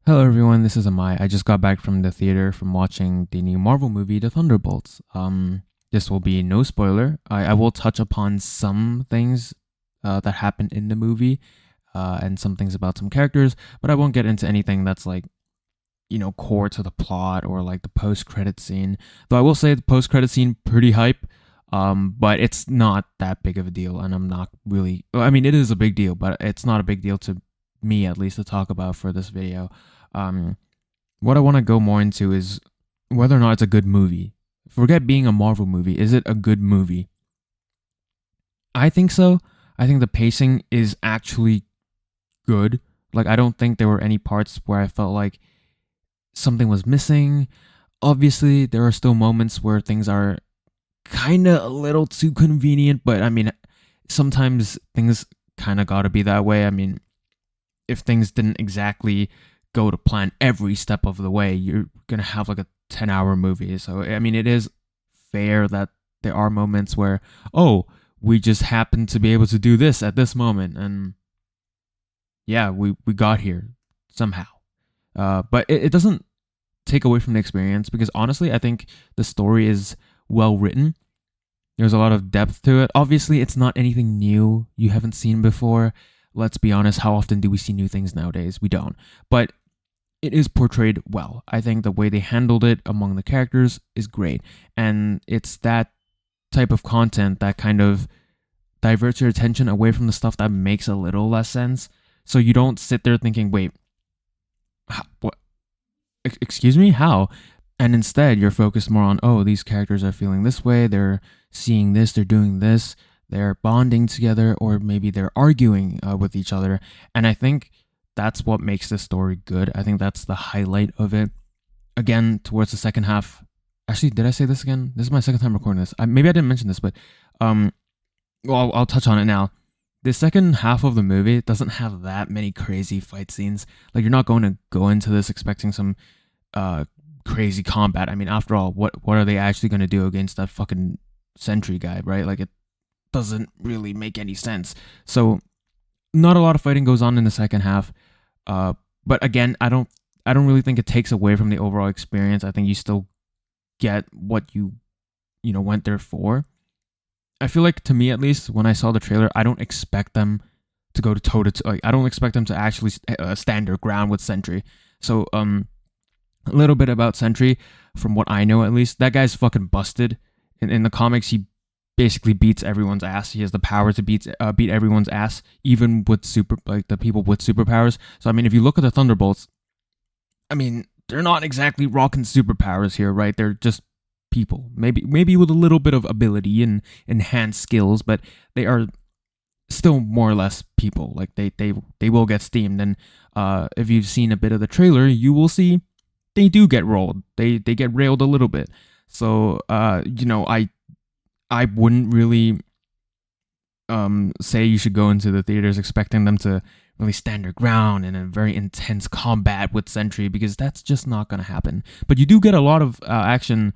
Hello everyone, this is Amai. I just got back from the theater from watching the new Marvel movie, The Thunderbolts. This will be no spoiler. I will touch upon some things that happened in the movie and some things about some characters, but I won't get into anything that's like, core to the plot or like the post-credit scene. Though I will say the post-credit scene pretty hype, but it's not that big of a deal, and I'm not really. I mean, it is a big deal, but it's not a big deal to me at least to talk about for this video. Um, what I want to go more into is whether or not it's a good movie. Forget being a Marvel movie. Is it a good movie? I think so. I think the pacing is actually good. Like, I don't think there were any parts where I felt like something was missing. Obviously, there are still moments where things are kind of a little too convenient, but I mean, sometimes things kind of got to be that way. I mean, if things didn't exactly go to plan every step of the way, you're gonna have like a 10-hour movie. So I mean, it is fair that there are moments where, oh, we just happen to be able to do this at this moment, and yeah, we got here somehow. But it doesn't take away from the experience because honestly, I think the story is well written. There's a lot of depth to it. Obviously, it's not anything new you haven't seen before. Let's be honest, how often do we see new things nowadays? We don't. But it is portrayed well. I think the way they handled it among the characters is great. And it's that type of content that kind of diverts your attention away from the stuff that makes a little less sense. So you don't sit there thinking, wait, what? Excuse me? How? And instead, you're focused more on, oh, these characters are feeling this way, they're seeing this, they're doing this, they're bonding together, or maybe they're arguing with each other. And I think that's what makes this story good. I think that's the highlight of it. Again, towards the second half. Actually, did I say this again? This is my second time recording this. Maybe I didn't mention this, but well, I'll touch on it now. The second half of the movie doesn't have that many crazy fight scenes. Like, you're not going to go into this expecting some crazy combat. I mean, after all, what are they actually going to do against that fucking sentry guy, right? Like, it doesn't really make any sense. So, not a lot of fighting goes on in the second half. But again, I don't really think it takes away from the overall experience. I think you still get what you went there for. I feel like, to me at least, when I saw the trailer, I don't expect them to go to toe to toe. Like, I don't expect them to actually stand their ground with Sentry. So a little bit about Sentry, from what I know at least, that guy's fucking busted. In the comics, he basically beats everyone's ass. He has the power to beat everyone's ass, even with the people with superpowers. So I mean, if you look at the Thunderbolts, I mean, they're not exactly rocking superpowers here, right? They're just people, maybe with a little bit of ability and enhanced skills, but they are still more or less people. Like, they will get steamed, and if you've seen a bit of the trailer, you will see they do get rolled. They get railed a little bit. So I wouldn't really say you should go into the theaters expecting them to really stand their ground in a very intense combat with Sentry, because that's just not going to happen. But you do get a lot of action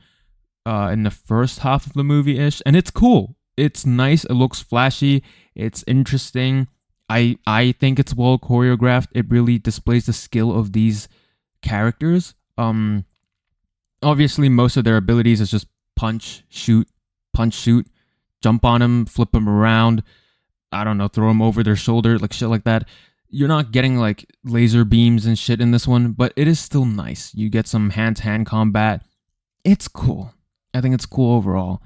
in the first half of the movie-ish, and it's cool. It's nice. It looks flashy. It's interesting. I think it's well choreographed. It really displays the skill of these characters. Obviously, most of their abilities is just punch, shoot, jump on them, flip them around, I don't know, throw them over their shoulder, like shit like that. You're not getting like laser beams and shit in this one, but it is still nice. You get some hand-to-hand combat. It's cool. I think it's cool overall.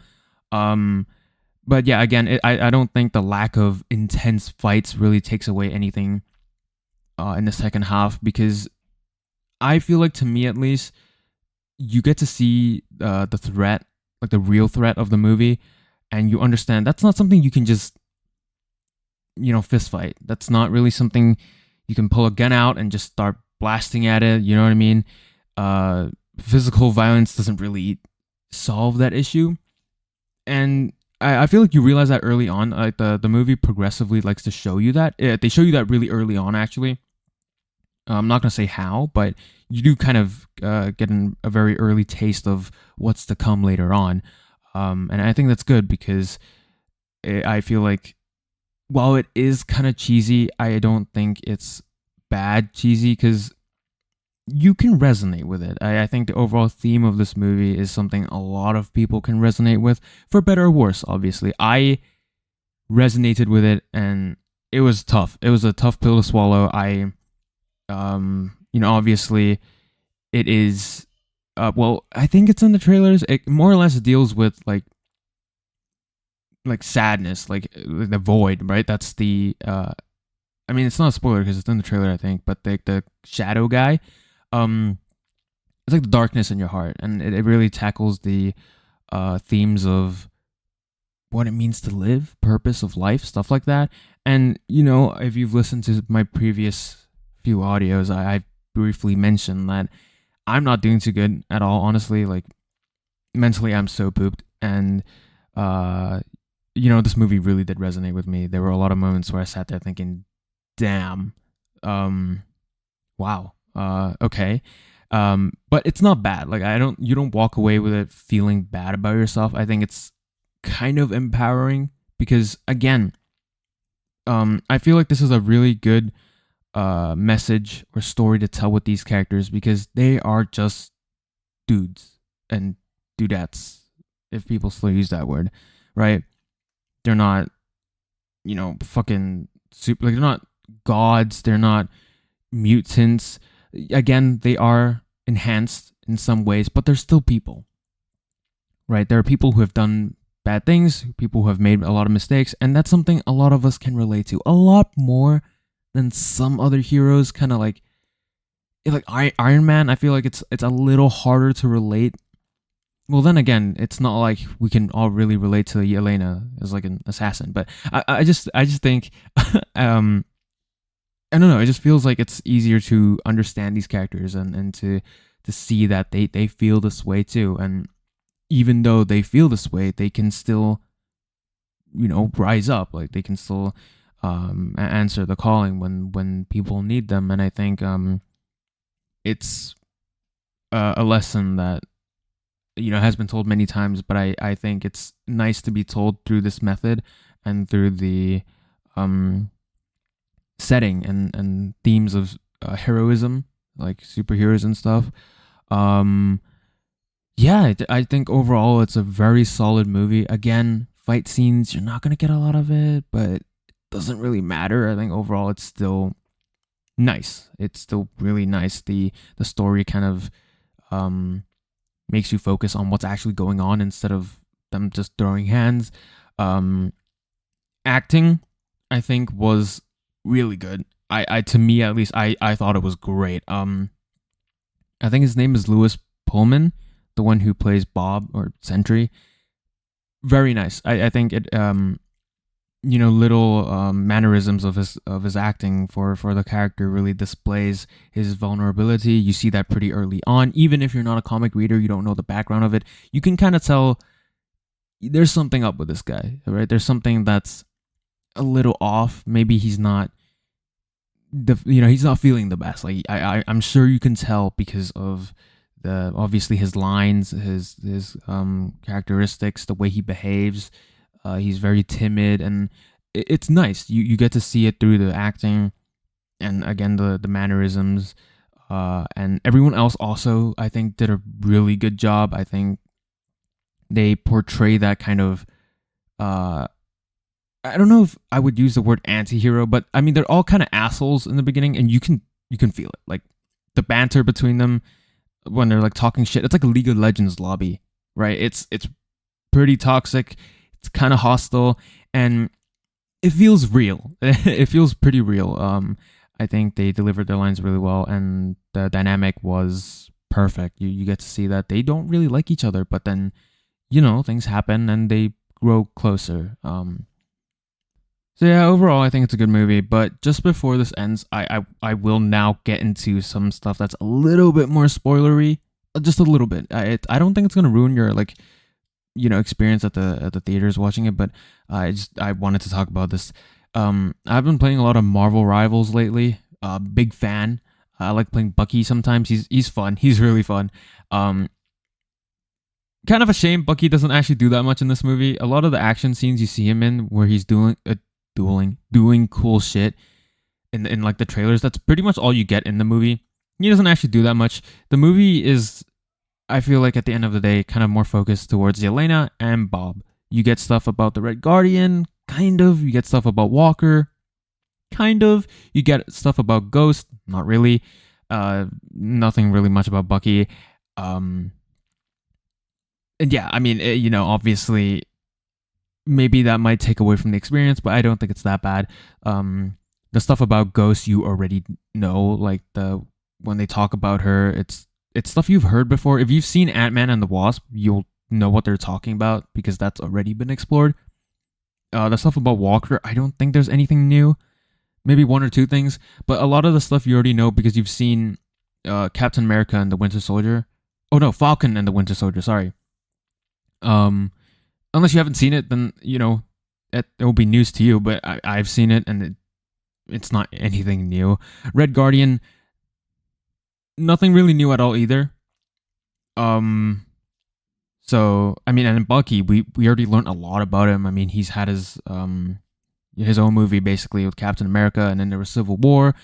But yeah, again, I don't think the lack of intense fights really takes away anything in the second half, because I feel like, to me at least, you get to see the threat, like the real threat of the movie, and you understand that's not something you can just fist fight. That's not really something you can pull a gun out and just start blasting at it. You know what I mean? Physical violence doesn't really solve that issue, and I feel like you realize that early on. Like, the movie progressively likes to show you that. They show you that really early on, actually. I'm not going to say how, but you do kind of get a very early taste of what's to come later on. And I think that's good, because I feel like, while it is kind of cheesy, I don't think it's bad cheesy, because you can resonate with it. I think the overall theme of this movie is something a lot of people can resonate with, for better or worse, obviously. I resonated with it, and it was tough. It was a tough pill to swallow. Obviously, it is. Well, I think it's in the trailers. It more or less deals with like sadness, like the void, right? That's the. I mean, it's not a spoiler because it's in the trailer, I think. But the shadow guy, it's like the darkness in your heart, and it really tackles the themes of what it means to live, purpose of life, stuff like that. And if you've listened to my previous few audios, I briefly mentioned that I'm not doing too good at all, honestly. Like, mentally, I'm so pooped. And, this movie really did resonate with me. There were a lot of moments where I sat there thinking, damn, wow, okay. But it's not bad. Like, you don't walk away with it feeling bad about yourself. I think it's kind of empowering because, again, I feel like this is a really good message or story to tell with these characters because they are just dudes and dudettes, if people still use that word, right? They're not, fucking super, like, they're not gods, they're not mutants. Again, they are enhanced in some ways, but they're still people, right? There are people who have done bad things, people who have made a lot of mistakes, and that's something a lot of us can relate to a lot more than some other heroes. Kind of like Iron Man. I feel like it's a little harder to relate. Well, then again, it's not like we can all really relate to Yelena as like an assassin, but I just think I don't know, it just feels like it's easier to understand these characters and to see that they feel this way too. And even though they feel this way, they can still, rise up. Like, they can still answer the calling when people need them. And I think it's a lesson that, has been told many times, but I think it's nice to be told through this method and through the setting and themes of heroism, like superheroes and stuff. Yeah, I think overall it's a very solid movie. Again, fight scenes, you're not going to get a lot of it, but it doesn't really matter. I think overall it's still nice. It's still really nice. The story kind of makes you focus on what's actually going on instead of them just throwing hands. Acting, I think, was really good. I to me at least, I thought it was great. I think his name is Louis Pullman, the one who plays Bob or Sentry. Very nice. I think it little mannerisms of his acting for the character really displays his vulnerability. You see that pretty early on. Even if you're not a comic reader, you don't know the background of it, you can kind of tell there's something up with this guy, right? There's something that's a little off. Maybe he's not he's not feeling the best. Like, I'm sure you can tell because of obviously his lines, his characteristics, the way he behaves. He's very timid, and it's nice. You get to see it through the acting, and again the mannerisms, and everyone else also, I think, did a really good job. I think they portray that kind of I don't know if I would use the word anti-hero, but I mean, they're all kind of assholes in the beginning, and you can feel it. Like, the banter between them when they're like talking shit. It's like a League of Legends lobby, right? It's pretty toxic. It's kind of hostile, and it feels real. It feels pretty real. I think they delivered their lines really well, and the dynamic was perfect. You get to see that they don't really like each other, but then things happen and they grow closer. So yeah, overall, I think it's a good movie. But just before this ends, I will now get into some stuff that's a little bit more spoilery, just a little bit. I don't think it's gonna ruin your experience at the theaters watching it, but I wanted to talk about this. I've been playing a lot of Marvel Rivals lately. Big fan. I like playing Bucky sometimes. He's fun. He's really fun. Kind of a shame Bucky doesn't actually do that much in this movie. A lot of the action scenes you see him in, where he's doing cool shit in like the trailers, that's pretty much all you get in the movie. he doesn't actually do that much. The movie is, I feel like at the end of the day, kind of more focused towards Yelena and Bob. You get stuff about the Red Guardian, kind of. You get stuff about Walker, kind of. You get stuff about Ghost, not really. Nothing really much about Bucky. And yeah, I mean, obviously, maybe that might take away from the experience, but I don't think it's that bad. The stuff about Ghost you already know, like when they talk about her, it's stuff you've heard before. If you've seen Ant-Man and the Wasp, you'll know what they're talking about because that's already been explored. The stuff about Walker, I don't think there's anything new. Maybe one or two things, but a lot of the stuff you already know because you've seen Captain America and the Winter Soldier. Oh no, Falcon and the Winter Soldier. Sorry. Unless you haven't seen it, then it will be news to you. But I've seen it, and it's not anything new. Red Guardian, nothing really new at all either. So I mean, and Bucky, we already learned a lot about him. I mean, he's had his own movie basically with Captain America, and then there was Civil War.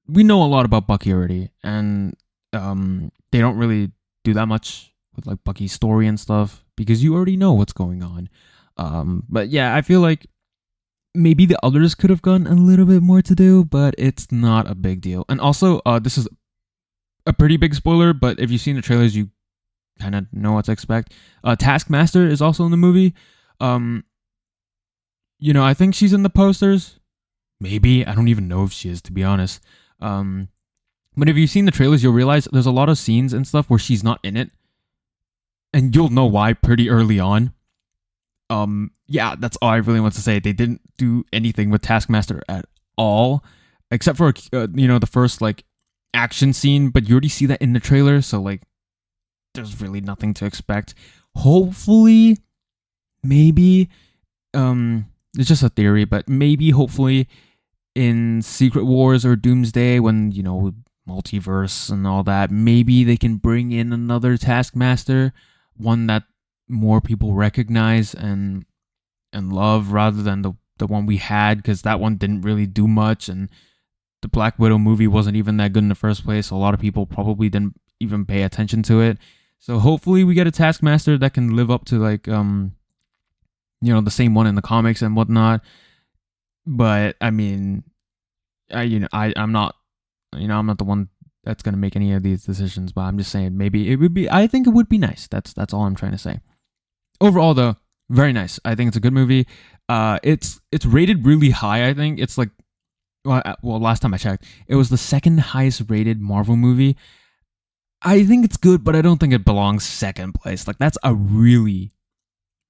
We know a lot about Bucky already, and they don't really do that much with like Bucky's story and stuff because you already know what's going on. But yeah, I feel like maybe the others could have gotten a little bit more to do, but it's not a big deal. And also, this is a pretty big spoiler, but if you've seen the trailers, you kind of know what to expect. Taskmaster is also in the movie. I think she's in the posters. Maybe. I don't even know if she is, to be honest. But if you've seen the trailers, you'll realize there's a lot of scenes and stuff where she's not in it. And you'll know why pretty early on. Yeah, that's all I really want to say. They didn't do anything with Taskmaster at all. Except for, the first, like, action scene. But you already see that in the trailer. So, like, there's really nothing to expect. Hopefully, maybe, it's just a theory, but maybe, hopefully, in Secret Wars or Doomsday, when, multiverse and all that, maybe they can bring in another Taskmaster, one that more people recognize and love rather than the one we had, because that one didn't really do much, and the Black Widow movie wasn't even that good in the first place, so a lot of people probably didn't even pay attention to it. So hopefully we get a Taskmaster that can live up to like the same one in the comics and whatnot. But I mean, I'm not the one that's gonna make any of these decisions. But I'm just saying maybe it would be. I think it would be nice. That's all I'm trying to say. Overall, though, very nice. I think it's a good movie. It's rated really high. I think it's like, well, last time I checked, it was the second highest rated Marvel movie. I think it's good, but I don't think it belongs second place. Like, that's a really,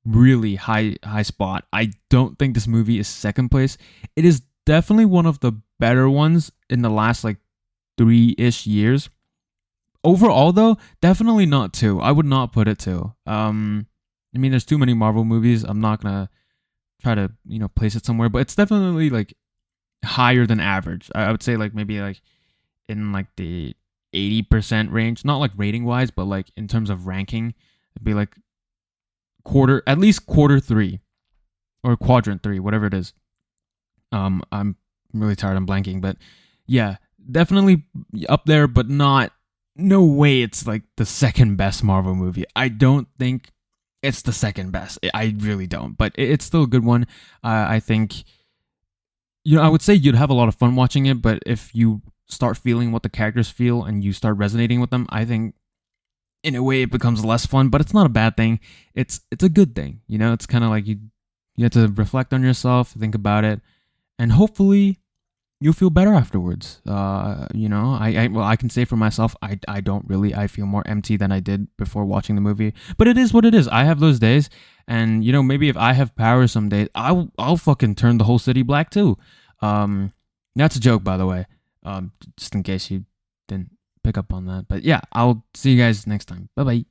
really high spot. I don't think this movie is second place. It is definitely one of the better ones in the last like 3-ish years. Overall, though, definitely not 2. I would not put it 2. I mean, there's too many Marvel movies. I'm not gonna try to place it somewhere, but it's definitely like higher than average. I would say like maybe like in like the 80% range, not like rating wise, but like in terms of ranking, it'd be like at least quarter 3 or quadrant 3, whatever it is. I'm really tired. I'm blanking, but yeah, definitely up there, but no way it's like the second best Marvel movie. I don't think it's the second best. I really don't, but it's still a good one. I think, I would say you'd have a lot of fun watching it, but if you start feeling what the characters feel and you start resonating with them, I think in a way it becomes less fun, but it's not a bad thing. It's a good thing. It's kind of like you have to reflect on yourself, think about it, and hopefully you'll feel better afterwards. I can say for myself, I don't really. I feel more empty than I did before watching the movie. But it is what it is. I have those days, and maybe if I have powers some days, I'll fucking turn the whole city black too. That's a joke, by the way. Just in case you didn't pick up on that. But yeah, I'll see you guys next time. Bye bye.